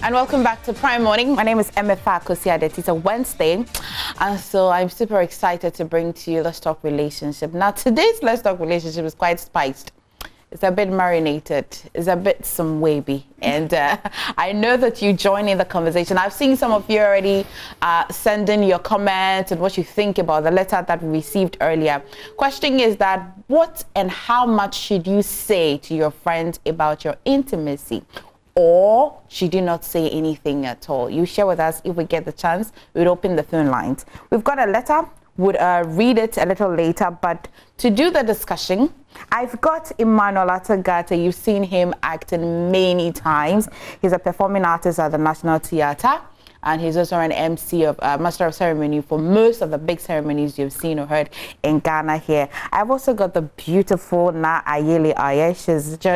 And welcome back to Prime Morning. My name is Emefa, Akosua, Adeti. It's a Wednesday, and so I'm super excited to bring to you Let's Talk Relationship. Now, today's Let's Talk Relationship is quite spiced. It's a bit marinated. It's a bit some wavy. And I know that you join in the conversation. I've seen some of you already sending your comments and what you think about the letter that we received earlier. Question is that what and how much should you say to your friend about your intimacy? Or should you not say anything at all? You share with us. If we get the chance, we'll open the phone lines. We've got a letter. Would read it a little later, but to do the discussion, I've got Emmanuel at Ghartey. You've seen him acting many times. He's a performing artist at the National Theatre, and he's also an MC of Master of Ceremony for most of the big ceremonies you've seen or heard in Ghana here. I've also got the beautiful Ayele.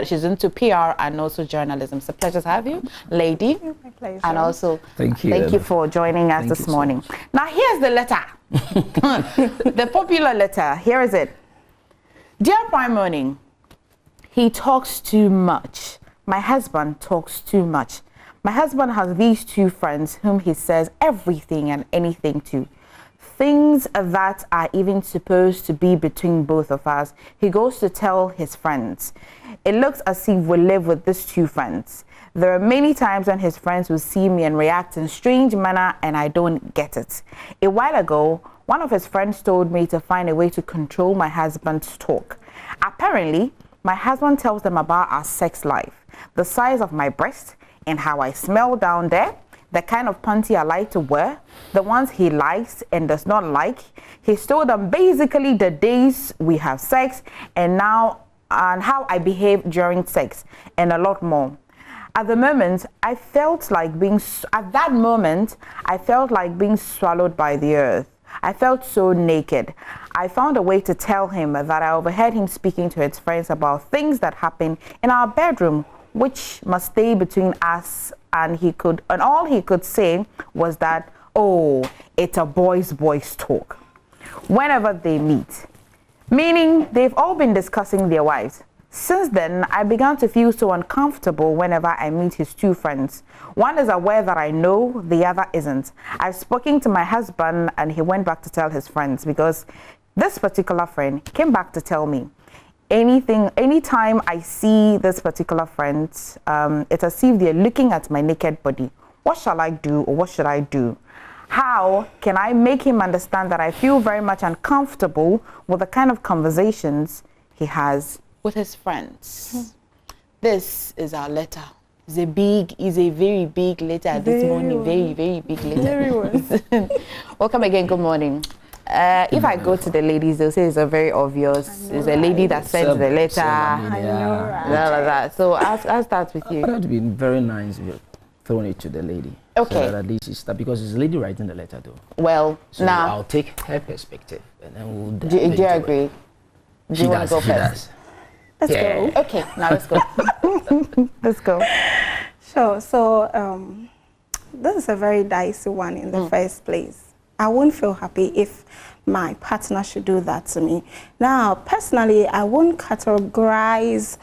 She's into PR and also journalism. It's a pleasure to have you, lady. My pleasure. And also, thank you for joining us this morning. Now, here's the letter. The popular letter. Here is it. Dear Prime Morning, he talks too much. My husband talks too much. My husband has these two friends whom he says everything and anything to. Things that are even supposed to be between both of us, he goes to tell his friends. It looks as if we live with these two friends. There are many times when his friends will see me and react in strange manner, and I don't get it. A while ago, one of his friends told me to find a way to control my husband's talk. Apparently, my husband tells them about our sex life, the size of my breast, and how I smell down there, the kind of panty I like to wear, the ones he likes and does not like. He's told them basically the days we have sex and how I behave during sex, and a lot more. At that moment, I felt like being swallowed by the earth. I felt so naked. I found a way to tell him that I overheard him speaking to his friends about things that happened in our bedroom, which must stay between us, and all he could say was that, oh, it's a boy's talk whenever they meet, meaning they've all been discussing their wives. Since then, I began to feel so uncomfortable whenever I meet his two friends. One is aware that I know, the other isn't. I've spoken to my husband and he went back to tell his friends, because this particular friend came back to tell me. Anytime I see this particular friend, it's as if they're looking at my naked body. What shall I do, or what should I do? How can I make him understand that I feel very much uncomfortable with the kind of conversations he has with his friends? This is our letter. It's a very big letter this morning. Very, very big letter. Welcome again. Good morning. If I go to the ladies, they'll say it's a very obvious. It's a lady that sends the letter. I know, right? So I'll start with you. It would have been very nice if you thrown it to the lady. Okay. So that at least it's that, because it's the lady writing the letter though. Well, so now I'll take her perspective and then we'll. Do you agree? Do you want to go first? Let's go. Okay, now let's go. Let's go. Sure. So this is a very dicey one in the first place. I won't feel happy if my partner should do that to me. Now, personally, I won't categorize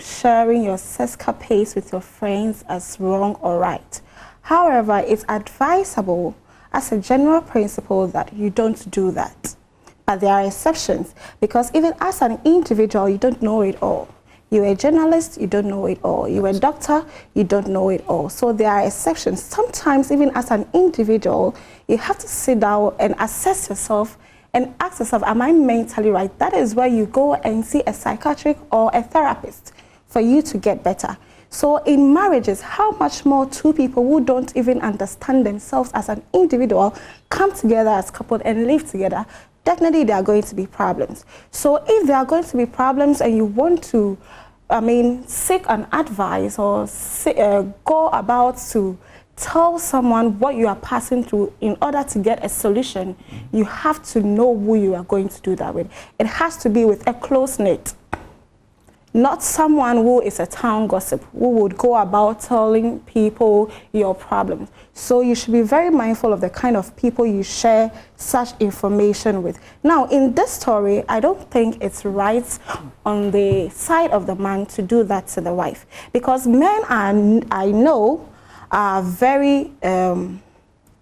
sharing your sexcapades with your friends as wrong or right. However, it's advisable as a general principle that you don't do that. But there are exceptions, because even as an individual, you don't know it all. You're a journalist, you don't know it all. You're a doctor, you don't know it all. So there are exceptions. Sometimes, even as an individual, you have to sit down and assess yourself and ask yourself, am I mentally right? That is where you go and see a psychiatric or a therapist for you to get better. So in marriages, how much more two people who don't even understand themselves as an individual come together as couple and live together? Definitely there are going to be problems. So if there are going to be problems and you want to, seek an advice or go about to tell someone what you are passing through in order to get a solution, you have to know who you are going to do that with. It has to be with a close-knit. Not someone who is a town gossip, who would go about telling people your problems. So you should be very mindful of the kind of people you share such information with. Now, in this story, I don't think it's right on the side of the man to do that to the wife. Because men are, I know, are very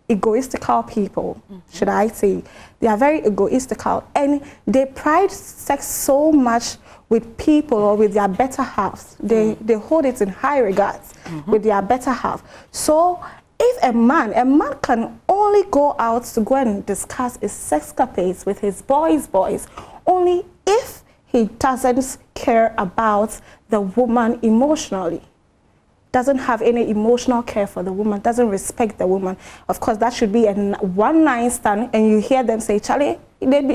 egoistical people, should I say. They are very egoistical, and they pride sex so much with people or with their better halves. They hold it in high regards with their better half. So if a man can only go out to go and discuss his sexcapades with his boys only if he doesn't care about the woman emotionally, doesn't have any emotional care for the woman, doesn't respect the woman. Of course, that should be a one-night stand, and you hear them say, Charlie,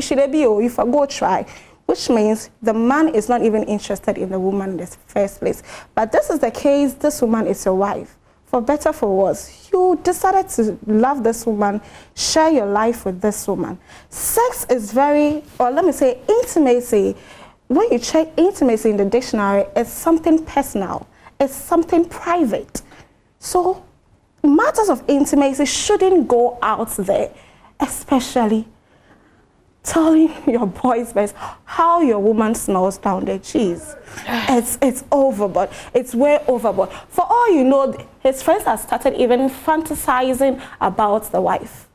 should they be, or if I go try, which means the man is not even interested in the woman in the first place. But this is the case, this woman is your wife. For better, for worse, you decided to love this woman, share your life with this woman. Sex is very, or let me say intimacy, when you check intimacy in the dictionary, it's something personal. It's something private. So matters of intimacy shouldn't go out there, especially telling your boys best how your woman smells down their cheese. It's overboard. It's way overboard. For all you know, his friends have started even fantasizing about the wife.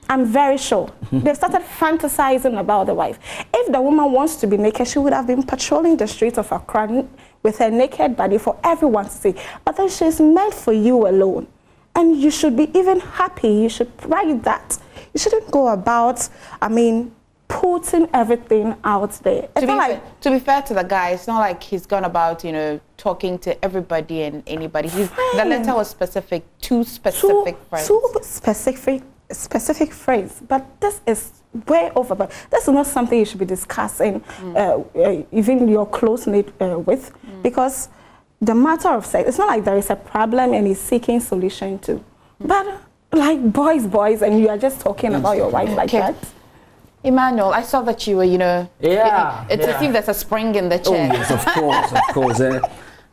I'm very sure. They've started fantasizing about the wife. If the woman wants to be naked, she would have been patrolling the streets of Accra with her naked body for everyone to see. But then she's meant for you alone. And you should be even happy. You should pride that. You shouldn't go about, putting everything out there. To be fair to the guy, it's not like he's gone about, talking to everybody and anybody. The letter was specific, two specific friends. Two specific phrase, but this is way over. But this is not something you should be discussing, even your close-knit with, because the matter of sex, it's not like there is a problem and he's seeking solution to. But like boys, and you are just talking about your wife like that. Emmanuel, I saw that you were, it seems there's a spring in the chair. Oh, yes, of course.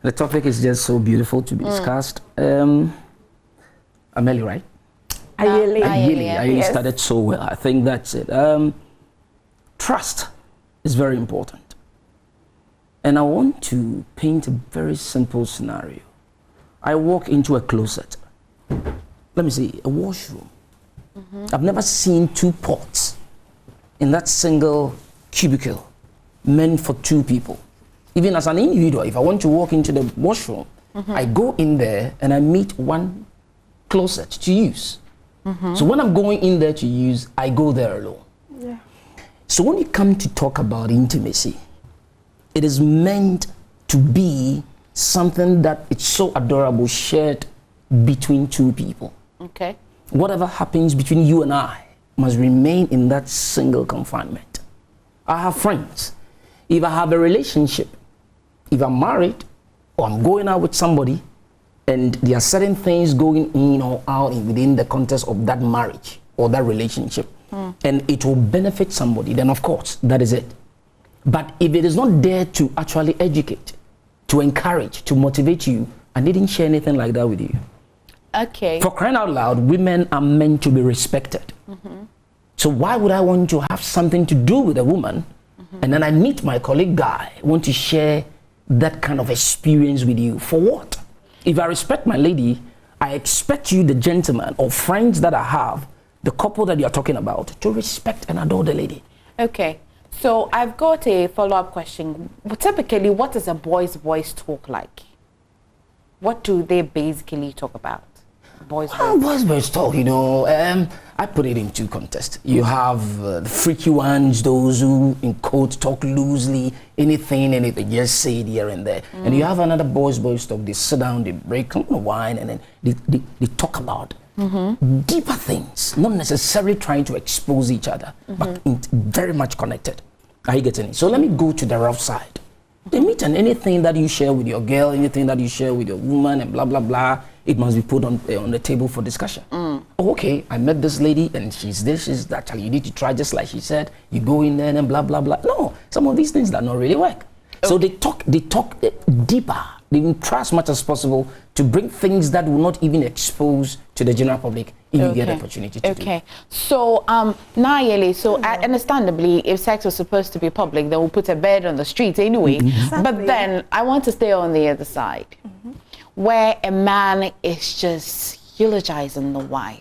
The topic is just so beautiful to be discussed. Ayele, right? Ayele. Ayele started so well. I think that's it. Trust is very important. And I want to paint a very simple scenario. I walk into a closet. Let me see, a washroom. I've never seen two pots in that single cubicle meant for two people. Even as an individual, if I want to walk into the washroom, I go in there and I meet one closet to use. So when I'm going in there to use, I go there alone. Yeah. So when you come to talk about intimacy, it is meant to be something that it's so adorable, shared between two people. Okay. Whatever happens between you and I must remain in that single confinement. I have friends. If I have a relationship, if I'm married or I'm going out with somebody, and there are certain things going in or out within the context of that marriage or that relationship, and it will benefit somebody, then of course, that is it. But if it is not there to actually educate, to encourage, to motivate you, I didn't share anything like that with you. Okay. For crying out loud, women are meant to be respected. So why would I want to have something to do with a woman, and then I meet my colleague guy, want to share that kind of experience with you? For what? If I respect my lady, I expect you, the gentleman or friends that I have, the couple that you're talking about, to respect and adore the lady. Okay. So I've got a follow-up question. Typically, what does a boy's voice talk like? What do they basically talk about? Boys' talk, I put it in two contests. You have the freaky ones, those who, in quote, talk loosely, anything, just say it here and there. And you have another boys' talk. They sit down, they break wine, and then they talk about deeper things, not necessarily trying to expose each other, but very much connected. Are you getting it? So let me go to the rough side. They meet, and anything that you share with your girl, anything that you share with your woman, and blah, blah, blah, it must be put on the table for discussion. Oh, okay, I met this lady, and she's this, she's that. You need to try just like she said. You go in there and blah, blah, blah. No, some of these things that not really work. Okay. So they talk deeper. They try as much as possible to bring things that will not even expose to the general public if you get the opportunity to do. Okay. So, Ayele, so understandably, if sex was supposed to be public, they will put a bed on the street anyway. Exactly. But then, I want to stay on the other side. where a man is just eulogizing the wife.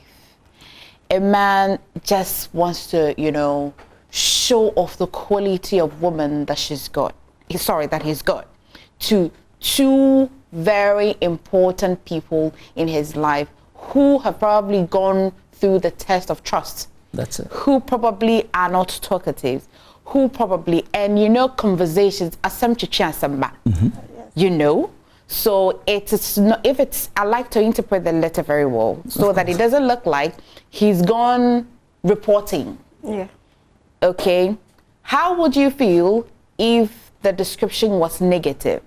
A man just wants to, you know, show off the quality of woman that she's got. That he's got to two very important people in his life who have probably gone through the test of trust. That's it. Who probably are not talkative, who probably, and you know, conversations are some chichi and some back. You know, so it's not, if it's, I like to interpret the letter very well so that it doesn't look like he's gone reporting. Yeah. Okay, how would you feel if the description was negative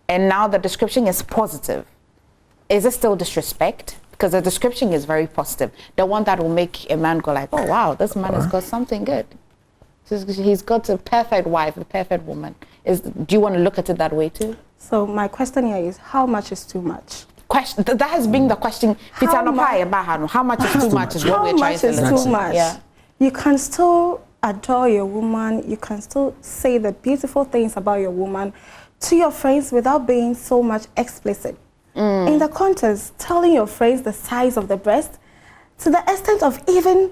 and now the description is positive? Is it still disrespect? Because the description is very positive, the one that will make a man go like, oh wow, this man has got something good. He's got a perfect wife, a perfect woman. Do you want to look at it that way too? So my question here is, how much is too much? Question, that has been the question. How much is too much is what we're trying to look at. How much is too much? Yeah. You can still adore your woman, you can still say the beautiful things about your woman to your friends without being so much explicit. In the context, telling your friends the size of the breast to the extent of even,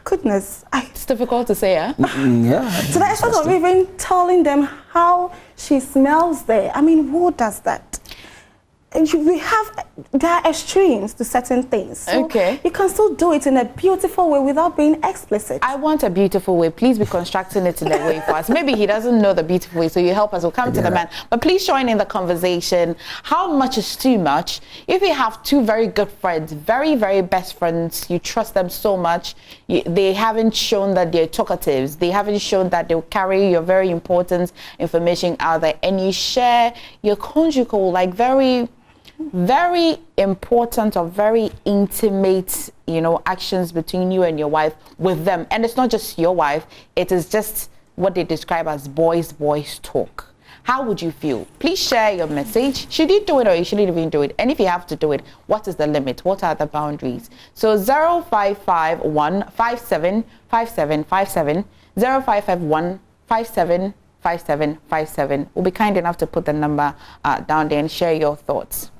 goodness. It's difficult to say, huh? Yeah. To the extent of even telling them how she smells there. I mean, who does that? There are extremes to certain things. So you can still do it in a beautiful way without being explicit. I want a beautiful way. Please be constructing it in a way for us. Maybe he doesn't know the beautiful way, so you help us. We'll come to the man. But please join in the conversation. How much is too much? If you have two very good friends, very, very best friends, you trust them so much, they haven't shown that they're talkatives. They haven't shown that they'll carry your very important information out there. And you share your conjugal, like very important or very intimate, you know, actions between you and your wife with them. And it's not just your wife, it is just what they describe as boys talk. How would you feel? Please share your message. Should you do it or you shouldn't even do it? And if you have to do it, what is the limit? What are the boundaries? So 0551 57 57 57 0551 57 57 57. We'll be kind enough to put the number down there and share your thoughts.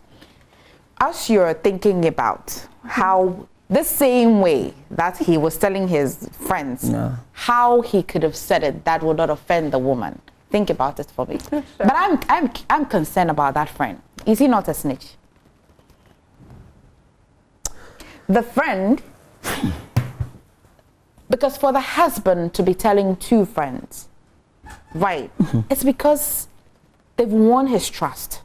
As you're thinking about how the same way that he was telling his friends, how he could have said it that would not offend the woman. Think about it for me. Sure. But I'm concerned about that friend. Is he not a snitch? The friend, because for the husband to be telling two friends, right, it's because they've won his trust.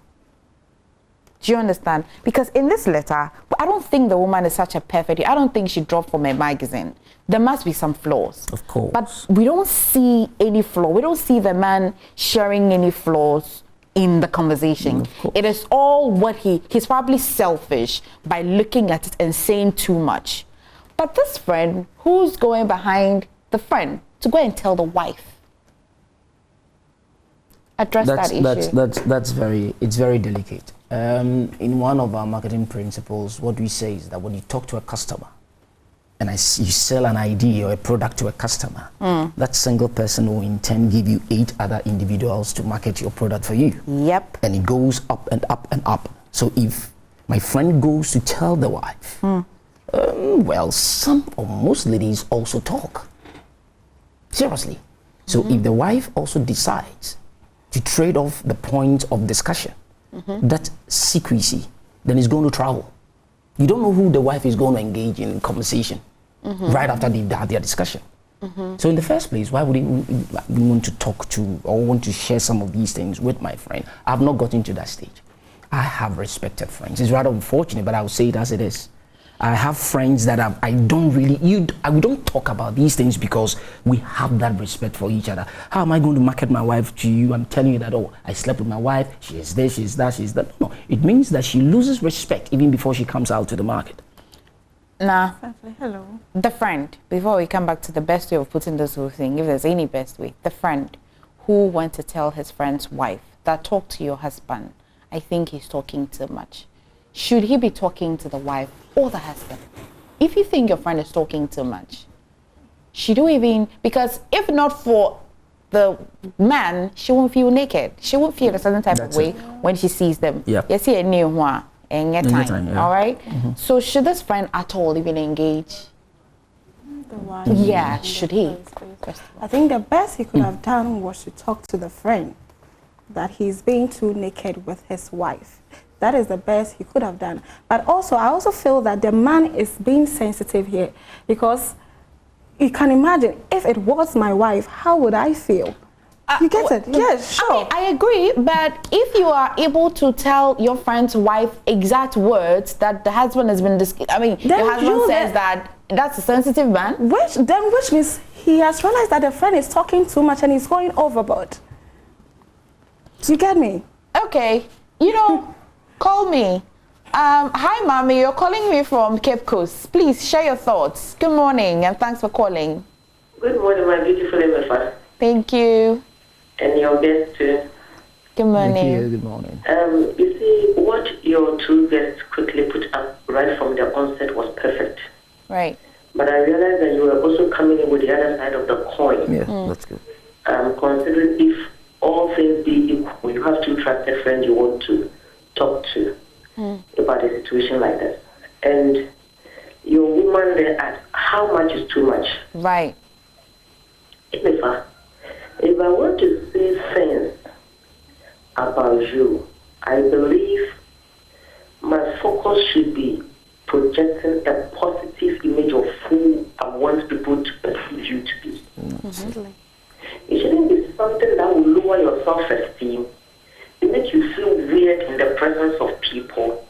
Do you understand? Because in this letter, I don't think the woman is such a perfect. I don't think she dropped from a magazine. There must be some flaws. Of course. But we don't see any flaw. We don't see the man sharing any flaws in the conversation. It is all what he's probably selfish by looking at it and saying too much. But this friend, who's going behind the friend to go and tell the wife? Address that issue. It's very delicate. In one of our marketing principles, what we say is that when you talk to a customer and you sell an idea or a product to a customer, that single person will in turn give you 8 other individuals to market your product for you. Yep. And it goes up and up and up. So if my friend goes to tell the wife, well, some or most ladies also talk. Seriously. So if the wife also decides to trade off the point of discussion, that secrecy, then it's going to travel. You don't know who the wife is going to engage in conversation right after they've had their discussion. So in the first place, why would you want to talk to or want to share some of these things with my friend? I have not gotten to that stage. I have respected friends. It's rather unfortunate, but I will say it as it is. I have friends that we don't talk about these things because we have that respect for each other. How am I going to market my wife to you? I'm telling you that, oh, I slept with my wife, she is this, she is that, she is that. No, it means that she loses respect even before she comes out to the market. Nah. Hello. The friend, before we come back to the best way of putting this whole thing, if there's any best way, the friend who went to tell his friend's wife that talk to your husband, I think he's talking too much. Should he be talking to the wife or the husband? If you think your friend is talking too much, should you even, because if not for the man, she won't feel naked. She won't feel a certain type of way when she sees them. Yeah. You see a new one and get time. Yeah. All right. So should this friend at all even engage? The one. Yeah, should he? I think the best he could have done was to talk to the friend that he's being too naked with his wife. That is the best he could have done. But also, I also feel that the man is being sensitive here, because you can imagine if it was my wife, how would I feel? You get it? Yes, sure. I mean, I agree, but if you are able to tell your friend's wife exact words that the husband has been your husband says that that's a sensitive man. Which means he has realized that the friend is talking too much and he's going overboard. Do you get me? Okay. Call me. Hi, Mommy. You're calling me from Cape Coast. Please share your thoughts. Good morning, and thanks for calling. Good morning, my beautiful Emefa. Thank you. And your guest too. Good morning. Thank you. Good morning. You see, what your two guests quickly put up right from the onset was perfect. Right. But I realized that you were also coming in with the other side of the coin. Yeah, that's good. Considering if all things be equal, you have two trusted friends you want to talk to about a situation like this. And your woman there asked, how much is too much? Right. If I want to say things about you, I believe my focus should be projecting a positive image of who I want people to perceive you to be. It shouldn't be something that will lower your self-esteem. It makes you feel weird in the presence of people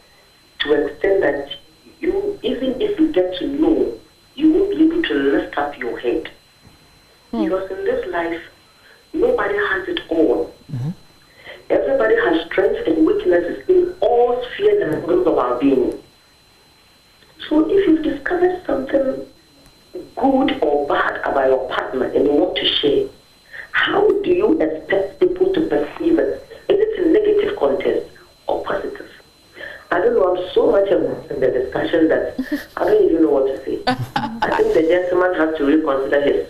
to an extent that you, even if you get to know, you won't be able to lift up your head. Because in this life, nobody has it all. Everybody has strengths and weaknesses in all spheres and realms of our being. So if you've discovered something good or bad about your partner and you want to share, how do you expect people to perceive it? Is it a negative context or positive? I don't know, I'm so much immersed in the discussion that I don't even know what to say. I think the gentleman has to reconsider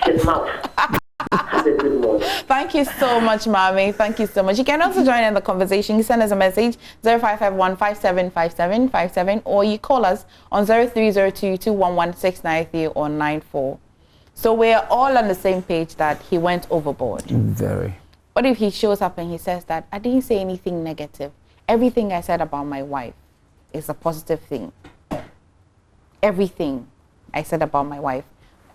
his mouth. Have a good morning. Thank you so much, Mommy. Thank you so much. You can also join in the conversation. You send us a message 0551575757, or you call us on 0302211693 or 94. So we're all on the same page that he went overboard. Very. What if he shows up and he says that I didn't say anything negative? Everything I said about my wife is a positive thing. Everything I said about my wife.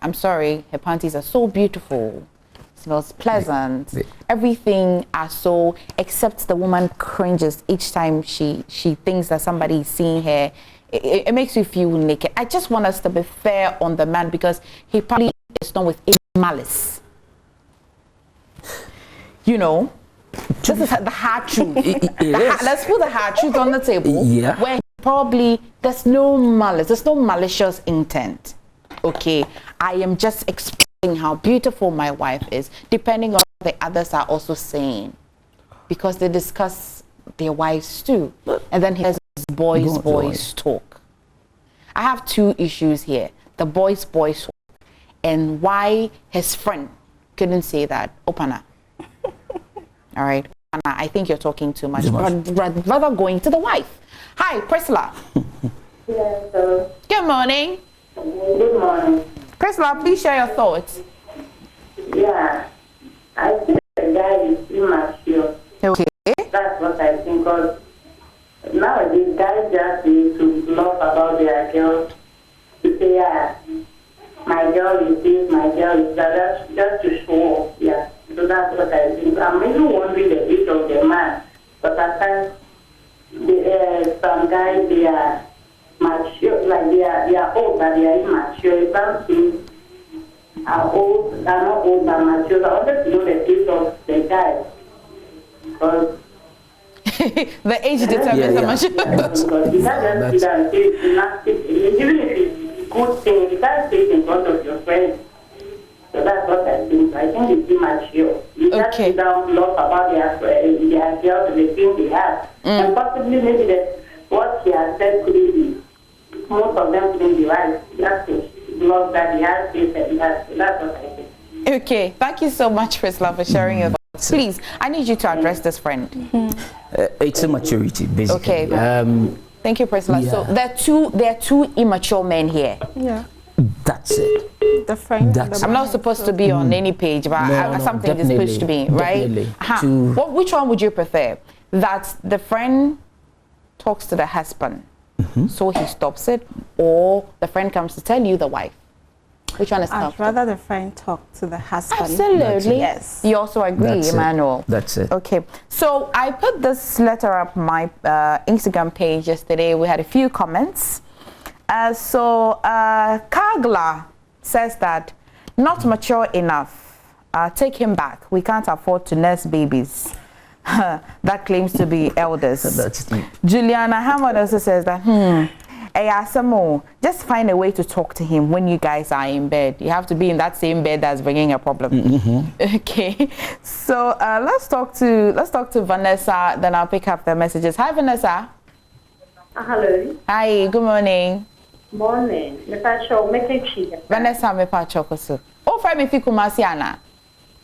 I'm sorry, her panties are so beautiful. Smells pleasant. Everything are so, except the woman cringes each time she thinks that somebody is seeing her. It makes you feel naked. I just want us to be fair on the man, because he probably is not with any malice. This is the hard truth. Let's put the hard truth on the table. Yeah. Where probably there's no malice, there's no malicious intent. Okay, I am just expressing how beautiful my wife is, depending on what the others are also saying, because they discuss their wives too. And then he has boys talk. I have two issues here: the boys talk, and why his friend couldn't say that. Opana. All right, Opana, I think you're talking too much. Rather going to the wife. Hi, Priscilla. Yes, Good morning. good morning. Priscilla, please share your thoughts. Yeah, I think the guy is immature. Okay. That's what I think. Because nowadays, guys just need to bluff about their girls. To say, yeah, my girl is this, my girl is that. That's just to show off. Yeah. So that's what I think. I'm even wondering the age of the man. But at times, some guys, they are mature, like they are old, but they are immature. Some things are not old but mature. I wanted to know the age of the guy. Because The age determines the maturity. Even if it's good thing, you can't say it in front of your friends. So that's what I think. I think it's immature. You just sit down, love about their girls and the thing they have. And possibly maybe what he has said couldn't be, most of them couldn't be right. You have to love that he has this and that. So that's what I think. Okay, thank you so much, Priscilla, for sharing your thoughts. Please, I need you to address this friend. It's a maturity, basically. Okay. Thank you, Priscilla. Yeah. So there are two immature men here. Yeah. That's it. The friend. I'm not supposed to be on any page, but something is pushed me, right? Which one would you prefer? That the friend talks to the husband, so he stops it, or the friend comes to tell you, the wife? Which one is tough? I'd rather the friend talk to the husband. Absolutely. Yes. You also agree, Emmanuel? That's it. Okay. So I put this letter up my Instagram page yesterday. We had a few comments. Kagla says that not mature enough. Take him back. We can't afford to nurse babies. That claims to be elders. That's it. Juliana Hamad also says that, just find a way to talk to him when you guys are in bed. You have to be in that same bed that's bringing a problem. Okay. So let's talk to Vanessa. Then I'll pick up the messages. Hi, Vanessa. Hello. Hi. Good morning. Morning. Vanessa, me pacho koso. Oh, for me fi Kumasi ana.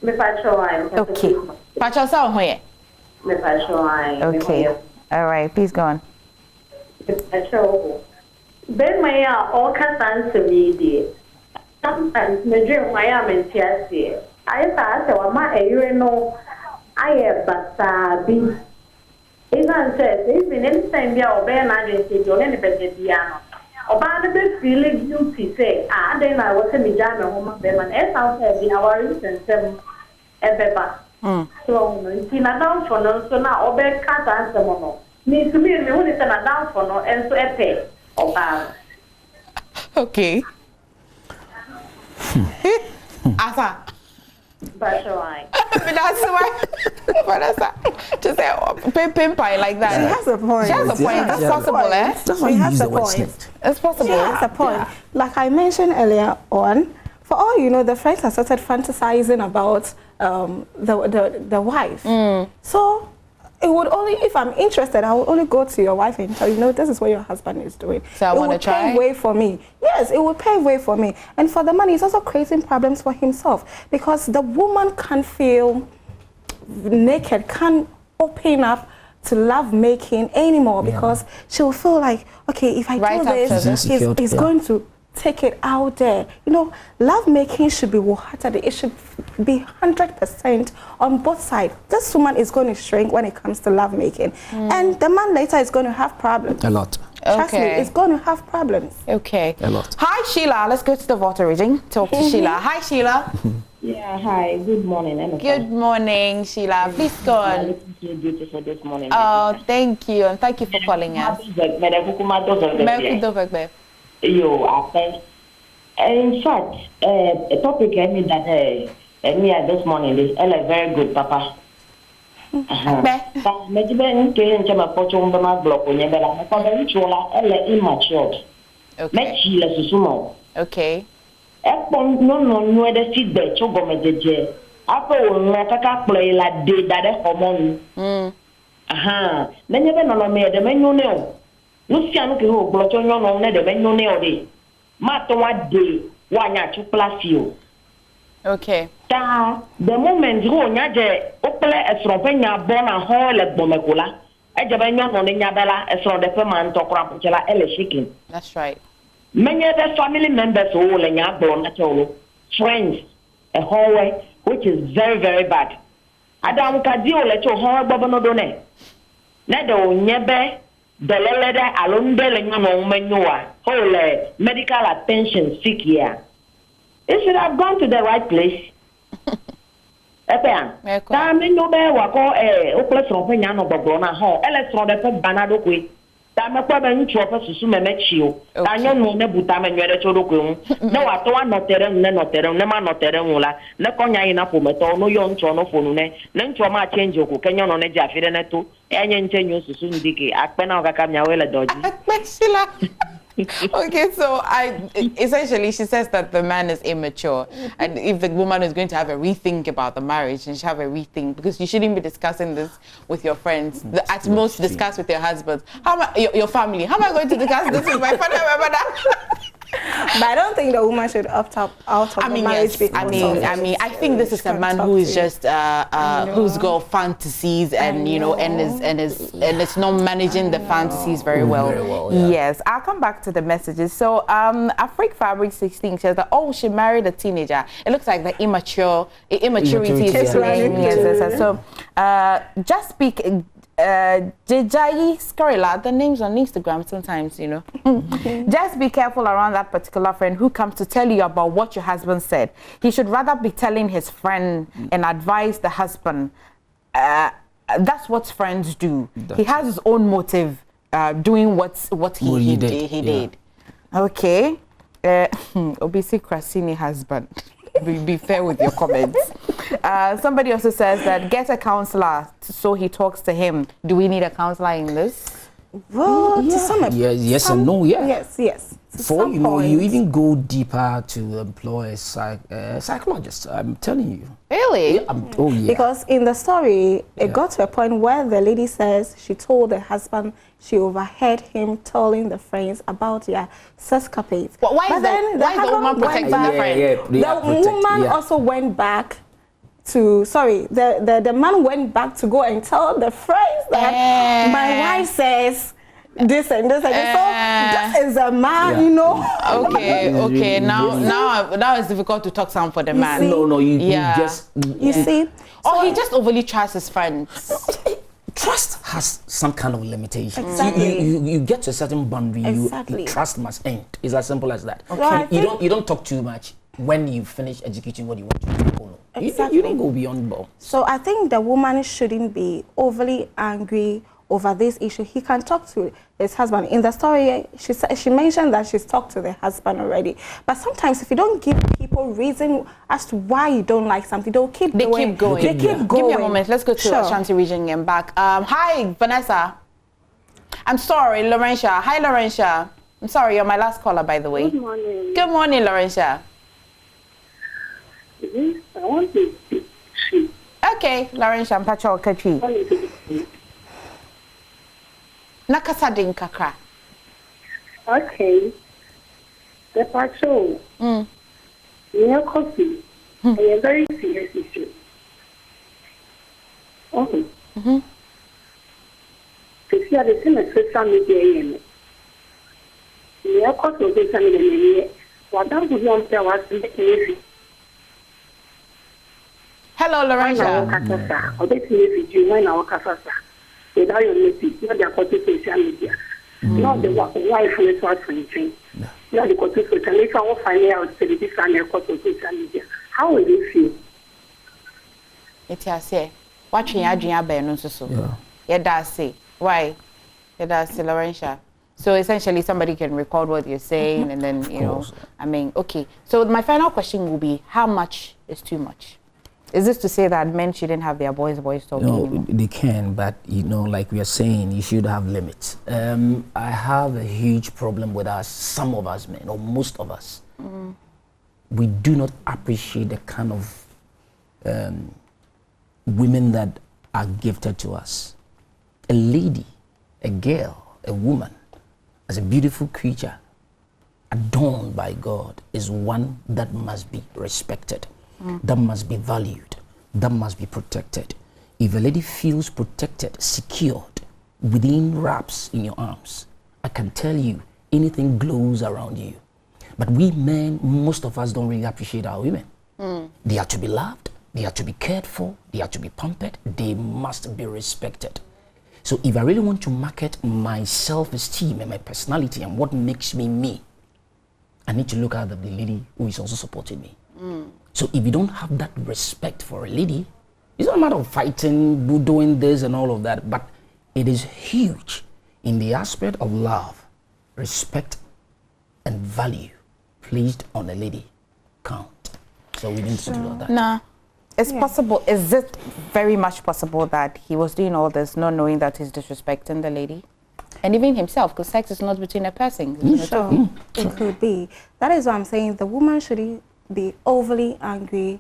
Okay. Pacho sa hoye. Okay. All right. Please go on. Ben Maya all can answer me, dear. Sometimes me dream I am in tears. I thought I my no I have but be. Even says even anytime be or Ben agency you any better piano. Or bad be feeling guilty say then I was a mijama home them and as I said our recent them ebeba. So in a down for no so now or bed can't answer mono. Me to me when it's a down for no and so a pay. Okay. Asa. That's why. That's why. Vanessa, just say pimpai like that. She has a point. She has a point. That's possible, eh? That's why She you has use a the word point. snipped. It's possible. She has a point. Yeah. Like I mentioned earlier on, for all you know, the friends have started fantasizing about the wife. So it would only, if I'm interested, I will only go to your wife and tell you, no, this is what your husband is doing. So I want to try. It would pave way for me. Yes, it would pave way for me. And for the man, he's also creating problems for himself because the woman can't feel naked, can't open up to love making anymore because she'll feel like, okay, if I do this, he's going to take it out there. You know, love making should be wholehearted. It should be 100% on both sides. This woman is going to shrink when it comes to love making, and the man later is going to have problems. A lot. Trust me, it's going to have problems. Okay. A lot. Hi, Sheila. Let's go to the water reading. Talk to Sheila. Hi, Sheila. Yeah, hi. Good morning, Emefa. Good morning, Sheila. Please go on. You're beautiful this morning. Oh, thank you. And thank you for calling us. Yo, I think, in fact, a topic I mean that me this morning is a very good papa. Okay. No, the feedback, Chogomeje. After one, play like day that is common. Then you don't know the menu. Luciano who brought on the menu day. Matter what day, one ya to plus you. Okay. The moment you naje, Opele as Ropena born a hole at Bomecula. I jabanyon on the Yabella as from the Perman to Crapula Ele shaking. That's right. Many other family members all in your born at all. Friends, a hallway, which is very, very bad. Adam Kadio let your horrible Bonodone. Nedo Nyebe. The letter alone belling on manure, whole medical attention sick here. It should have gone to the right place. Time no bear wako Opus from Penano Bobrona Hall, Ellis from the Banado Quay. Time a problem to offer to sume met you. I know no Nebutam and Yere Chodokum. No, I don't not terem, Nenoterem, Nema not teremula, Neconia in Apumeto, no young trono phone, Nentroma change your canyon on a jaffideneto, and you soon dicky. I penal Camia dodgy. Okay, so essentially she says that the man is immature, and if the woman is going to have a rethink about the marriage, and she have a rethink because you shouldn't be discussing this with your friends. At most, discuss with your husband. Your family. How am I going to discuss this with my father, my mother? But I don't think the woman should opt out of the marriage. Yes. I think this is a man who is just who's got fantasies and and is not managing the fantasies very well. Yeah. Yes, I'll come back to the messages. So Afrik Fabric 16 says that she married a teenager. It looks like the immaturity is playing. Yes. So just speak. Jejayi Skorila, the names on Instagram sometimes, Just be careful around that particular friend who comes to tell you about what your husband said. He should rather be telling his friend and advise the husband. That's what friends do. He has his own motive doing what he did. Okay. Obisi Krasini husband. Be fair with your comments. Somebody also says that get a counselor so he talks to him. Do we need a counselor in this? Well, to some extent. Yes and no, yeah. Yes. For you even go deeper to employ a psychologist. I'm telling you. Really? Oh yeah. Because in the story, it got to a point where the lady says she told the husband she overheard him telling the friends about their sescapades. Why is the woman protecting the friend? The woman also went back to, the man went back to go and tell the friends that my wife says this and this and this. So this is a man, Okay. Now it's difficult to talk some for the man. You see? Or he just overly trusts his friends. Trust has some kind of limitations. Exactly. You get to a certain boundary. Exactly. Trust must end. It's as simple as that. Okay. You don't talk too much when you finish executing what you want to do. Exactly. You don't go beyond bounds. So I think the woman shouldn't be overly angry over this issue. He can talk to his husband. In the story, she mentioned that she's talked to the husband already. But sometimes if you don't give people reason as to why you don't like something, they keep going. Give me a moment. Let's go to Ashanti region and back. Hi, Vanessa. I'm sorry, Laurentia. Hi, Laurentia. I'm sorry, you're my last caller, by the way. Good morning. Good morning, Laurentia. Yes, I want to speak to you. Okay, Laurentia, Mpacho Kachi. Nakasa din kakra. Okay. The patrol. Near coffee. A very serious issue. Okay. To see the same as social media. Near coffee, social media. What does the young girl want to make? Hello, Laurentia. When our Kasasa. Without your message, not the social media. Not the wife who is watching. Not the social media. If I will find out social media, how will you feel? It's a say. Watching Adrian Benon so. Yeah, that's it. Why? Yeah, that's Laurentia. So essentially, somebody can record what you're saying, and then okay. So my final question will be: how much is too much? Is this to say that men shouldn't have their boys' talking? No, they can, but like we are saying, you should have limits. I have a huge problem with some of us men, or most of us. We do not appreciate the kind of women that are gifted to us. A lady, a girl, a woman, as a beautiful creature, adorned by God, is one that must be respected. That must be valued, that must be protected. If a lady feels protected, secured, within wraps in your arms, I can tell you, anything glows around you. But we men, most of us don't really appreciate our women. They are to be loved, they are to be cared for, they are to be pampered, they must be respected. So if I really want to market my self-esteem and my personality and what makes me me, I need to look at the lady who is also supporting me. So if you don't have that respect for a lady, it's not a matter of fighting, doing this and all of that, but it is huge in the aspect of love, respect, and value placed on a lady count. So we need to do all that. Nah, it's possible. Is it very much possible that he was doing all this not knowing that he's disrespecting the lady? And even himself, because sex is not between a person. It could be. That is what I'm saying. The woman should be overly angry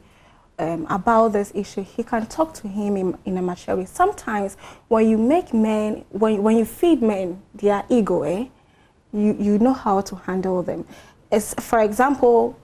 about this issue. He can talk to him in a mature way. Sometimes when you make men, when you feed men their ego, you know how to handle them. is, for example,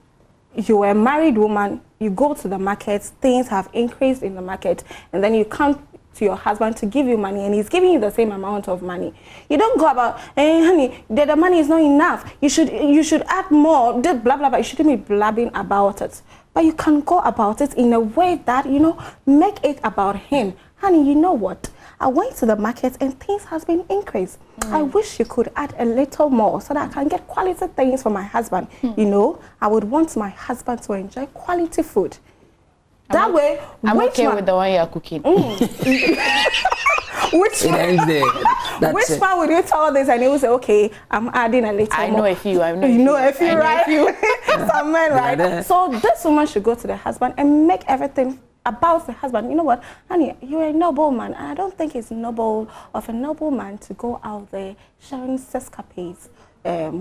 you're a married woman, you go to the market, things have increased in the market, and then you come to your husband to give you money, and he's giving you the same amount of money. You don't go about, hey honey, the money is not enough, you should add more, blah blah blah. You shouldn't be blabbing about it, but you can go about it in a way that, you know, make it about him. Honey, you know what, I went to the market and things has been increased. I wish you could add a little more so that I can get quality things for my husband. You know, I would want my husband to enjoy quality food. That way, I'm okay with the one you're cooking. Which one would you tell this and he will say, okay, I'm adding a little more. I know a few, right? Some men, right? Right. So this woman should go to the husband and make everything about the husband. You know what, honey, you're a noble man, and I don't think it's noble of a noble man to go out there sharing sescapades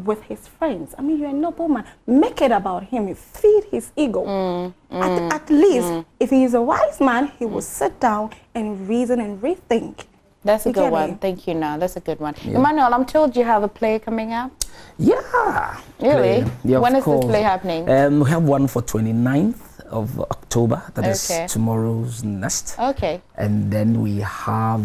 with his friends. I mean, you're a noble man. Make it about him. Feed his ego. At least, if he is a wise man, he will sit down and reason and rethink. That's a good one. Thank you. Now that's a good one. Yeah. Emmanuel, I'm told you have a play coming up. Yeah. Really? Yeah, when is course. this play happening? We have one for 29th of October. That is tomorrow's next. Okay. And then we have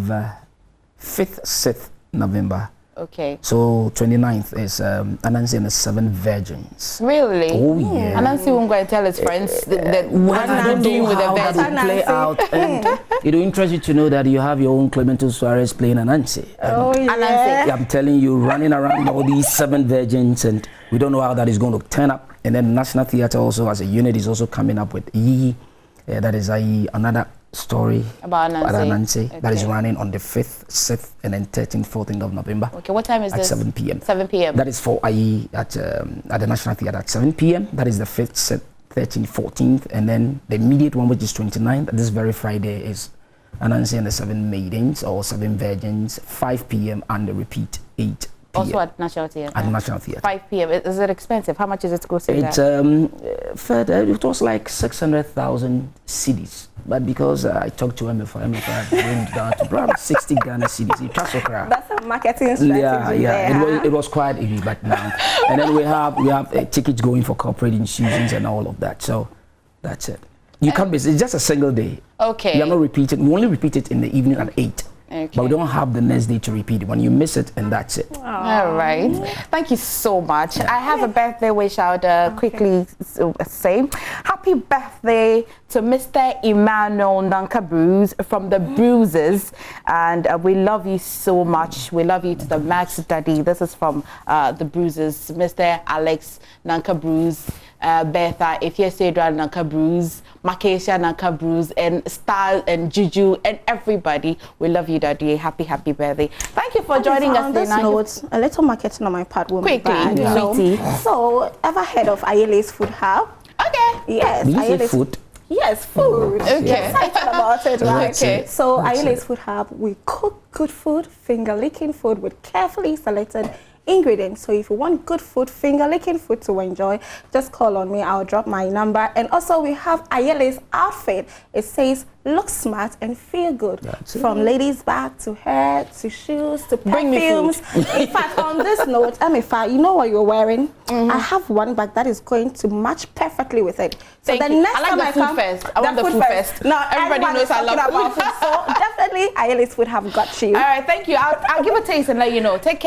5th, 6th November. Okay. So 29th is Anansi and the 7 Virgins. Really? Oh yeah. Anansi won't go and tell his friends that what are you doing with the that virgins. will play out. And it will interest you to know that you have your own Clementus Suarez playing Anansi. Oh yeah. Anansi. I'm telling you, running around all these 7 virgins, and we don't know how that is going to turn up. And then National Theatre also as a unit is also coming up with Ayee. That is another story about Anansi. Okay. That is running on the 5th, 6th, and then 13th, 14th of November. Okay, what time is at this? 7 p.m. 7 p.m. That is for Aryee at the National Theatre at 7 p.m. That is the 5th, 6th, 13th, 14th, and then the immediate one, which is 29th, this very Friday, is Anansi and the 7 Maidens or 7 Virgins, 5 p.m. and the repeat 8 p.m. Also at National Theatre. At National Theatre. 5 p.m. Is it expensive? How much is it to go see that? It was like 600,000 cedis. But because I talked to Emefa went down to 60 Ghana cedis. That's a marketing strategy. Yeah. It was quite easy back now. And then we have tickets going for corporate institutions and all of that. So that's it. You can't miss. It's just a single day. Okay. We are not repeating. We only repeat it in the evening at 8. Okay. But we don't have the next day to repeat it. When you miss it, and that's it. All right. Thank you so much. I have a birthday wish I would quickly say. Happy birthday to Mr. Emmanuel Bruce from the Bruises. And we love you so much. We love you to the max, Daddy. This is from the Bruises. Mr. Alex Bruce. Betha, if you say Bruce, Makesha Bruce, and Star and Juju and everybody, we love you, Daddy. Happy birthday! Thank you for joining us. On this note, a little marketing on my part won't be quickly. bad. So, ever heard of Ayele's Food Hub? Okay. Yes. Did you say food? Yes, food. Okay. Excited about it, right? Okay. So, Ayele's Food Hub, we cook good food, finger-licking food with carefully selected ingredients. So if you want good food, finger-licking food to enjoy, just call on me. I'll drop my number. And also we have Ayele's outfit. It says look smart and feel good. From ladies' bag to hair to shoes to perfumes. In fact, on this note, Emefa, you know what you're wearing? I have one bag that is going to match perfectly with it. So Thank the you. next time I like the food first. I want the food first. Now everybody knows I love food. So definitely Ayele's Food have got you. All right, thank you. I'll give a taste and let you know. Take care.